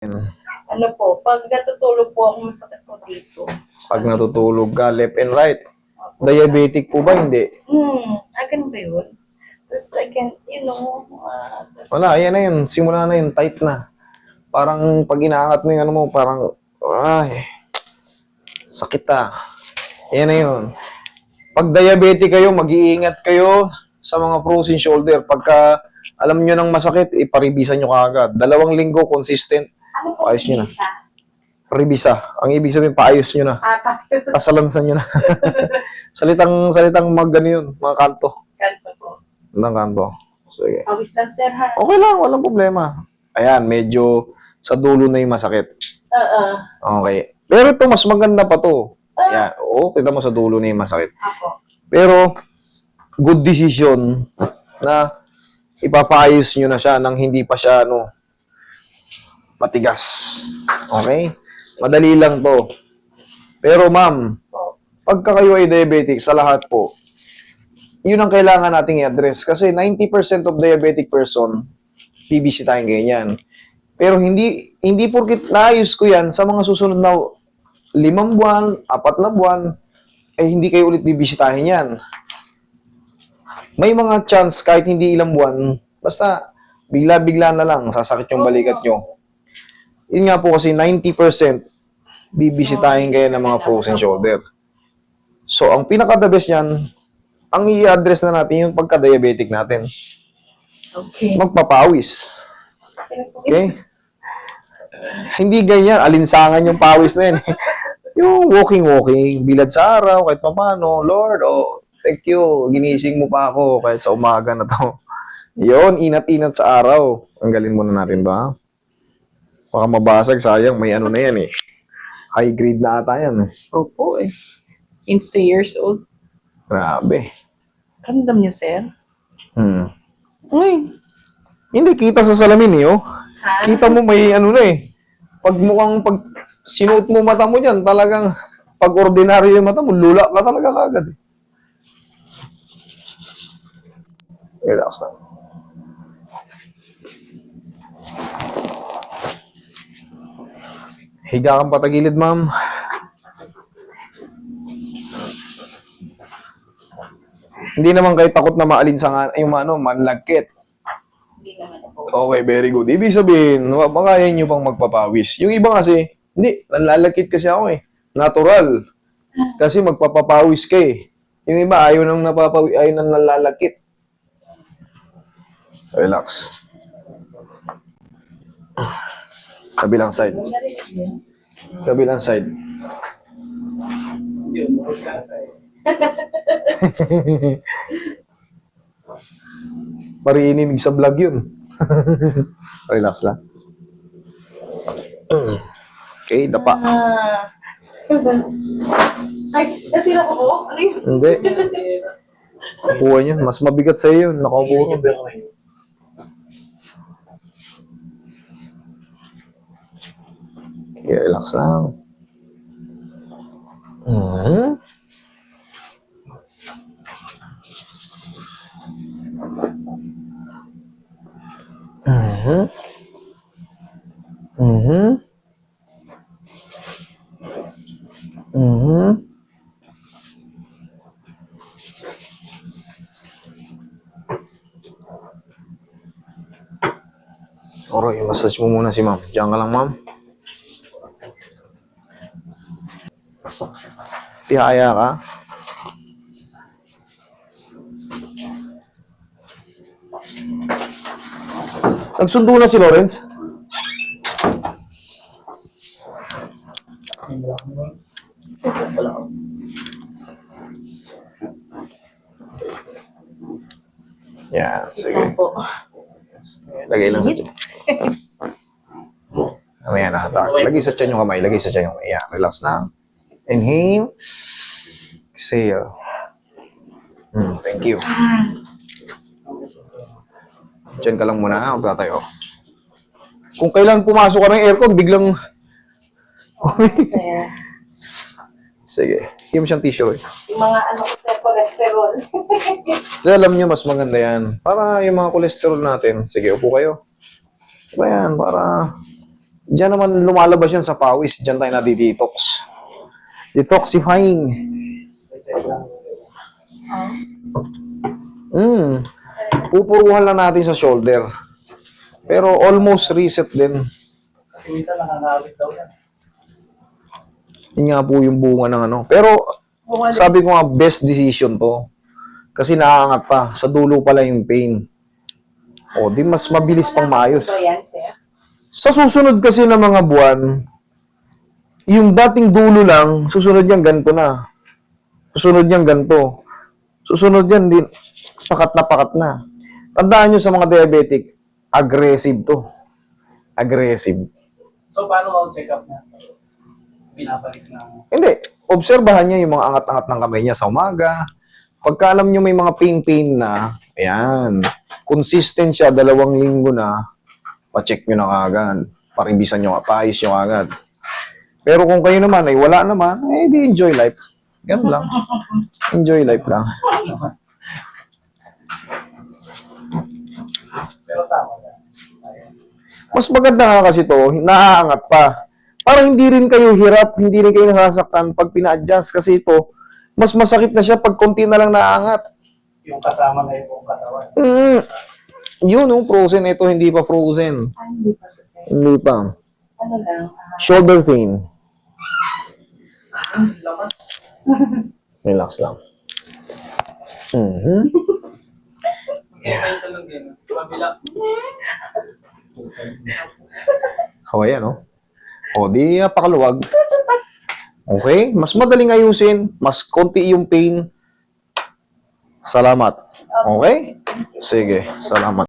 Ano po, pag natutulog po ako, masakit po dito. Pag natutulog ka, left and right. Diabetic po ba? Hindi. Ganun ba yun? Tapos I can, Wala, ayan na yun. Simula na yun. Tight na. Parang pag inaangat mo yung ano mo, parang, ay, sakit ah. Ayan na yun. Pag diabetic kayo, mag-iingat kayo sa mga frozen shoulder. Pagka alam nyo nang masakit, iparibisan nyo kaagad. 2 linggo, consistent. ano po Ayos nyo na. isa? Revisa. Ang ibig sabihin, paayos nyo na. Pakit. Kasalansan nyo na. salitang mag, ano yun, mga kanto. Kanto po. Ng kanto. Sige. Pawis lang, sir, ha? Okay lang, walang problema. Ayan, medyo sa dulo na yung masakit. Okay. Pero ito, mas maganda pa to. Ayan, oo, kita mo sa dulo na yung masakit. Ako. Pero, good decision na ipapaayos nyo na siya nang hindi pa siya, matigas. Okay? Madali lang to. Pero ma'am, pagka kayo ay diabetic, sa lahat po, yun ang kailangan nating i-address. Kasi 90% of diabetic person, bibisitahin ganyan. Pero hindi porkit naayos ko yan, sa mga susunod na 5 buwan, 4 na buwan, ay hindi kayo ulit bibisitahin yan. May mga chance kahit hindi ilang buwan, basta bigla-bigla na lang, sasakit yung balikat nyo. Yun nga po kasi 90% bibisitahin kayo ng mga frozen shoulder. So, ang pinaka-the best yan, ang i-address na natin yung pagka-diabetic natin. Okay. Magpapawis. Okay? Hindi ganyan, alinsangan yung pawis na yan. Yung walking, bilad sa araw, kahit paano, Lord, thank you, ginising mo pa ako kahit sa umaga na to. Yun, inat-inat sa araw. Tanggalin muna natin ba? Baka mabasag, sayang, may ano na yan eh. High grade na ata yan eh. Opo eh. Since 2 years old. Grabe. Ramdam niyo, sir? Uy. Hindi, kita sa salamin eh, oh. Ha? Kita mo may ano na eh. Pag sinuot mo mata mo dyan, talagang pag ordinaryo yung mata mo, lula ka talaga kagad eh. Relax lang. Higa kang patagilid, ma'am. Hindi naman kayo takot na maalinsangan, yung manlagkit. Hindi naman po. Okay, very good. Ibig sabihin, makaya nyo pang magpapawis. Yung iba kasi, hindi, nanlalakit kasi ako eh. Natural. Kasi magpapapawis ka eh. Yung iba, ayaw nang nanlalakit. Relax. Kabilang side. Kabilang side. Pariininig sa vlog yun. Relax lang. Okay, dapa. Ay, nasira ko po? Ano yun? Hindi. Upuan yun. Mas mabigat sa iyo yun. Nakaupo ka. Okay, relax lang. Alright, massage mo muna si ma'am. Diyan ka lang, ma'am. Tihaya ka. Nagsundo na si Lawrence? Yan, sige. Opo. Lagay lang sa tiyan. Mamaya na. Lagay sa tiyan yung kamay. Lagay sa tiyan yung kamay. Yan, relax na. Inhale. Exhale. Thank you. Diyan ka lang muna. Huwag tatayo. Kung kailan pumasok ka ng aircon, biglang... Sir. Sige. Hindi mo siyang tissue eh. Yung mga sir, cholesterol. Kaya alam niyo, mas maganda yan. Para yung mga kolesterol natin. Sige, upo kayo. Ba yan, para Diyan naman lumalabas yan sa pawis. Diyan tayo na-detox. Detoxifying. Pupuruhan lang natin sa shoulder. Pero almost reset din. Kasi minsan nakangawit daw yan. Yun nga po yung bunga ng ano. Pero sabi ko nga, best decision to. Kasi nakaangat pa. Sa dulo pala yung pain. O, di mas mabilis pang maayos. Ito yan, sir. Sa susunod kasi ng mga buwan, yung dating dulo lang, susunod yan ganito na. Susunod yan ganito. Susunod yan din, pakat na. Tandaan nyo sa mga diabetic, aggressive to. Aggressive. So, paano ako check up niya? Binabalik ng... Hindi. Obserbahan niya yung mga angat-angat ng kamay niya sa umaga. Pagka alam niyo may mga pain na, ayan, consistent siya, 2 linggo na, pa-check nyo na kagad. Paribisan nyo, paayos nyo kagad. Pero kung kayo naman ay wala naman, eh di enjoy life. Ganun lang. Enjoy life lang. Pero tama yan. Mas maganda nga kasi to, naaangat pa. Para hindi rin kayo hirap, hindi rin kayo nasasaktan pag pina-adjust. Kasi ito, mas masakit na siya pag konti na lang naaangat. Yung kasama na yung katawan. Yun, frozen. Ito, hindi pa frozen. Hindi pa to, sir. Hindi pa. Ano lang, Shoulder pain. Lakas. Relax lang. Kaya kayo talagang gano'n. Sa kabila. Hawayan, no? O, di pakaluwag. Okay? Mas madaling ayusin. Mas konti yung pain. Salamat. Okay? Sige, salamat.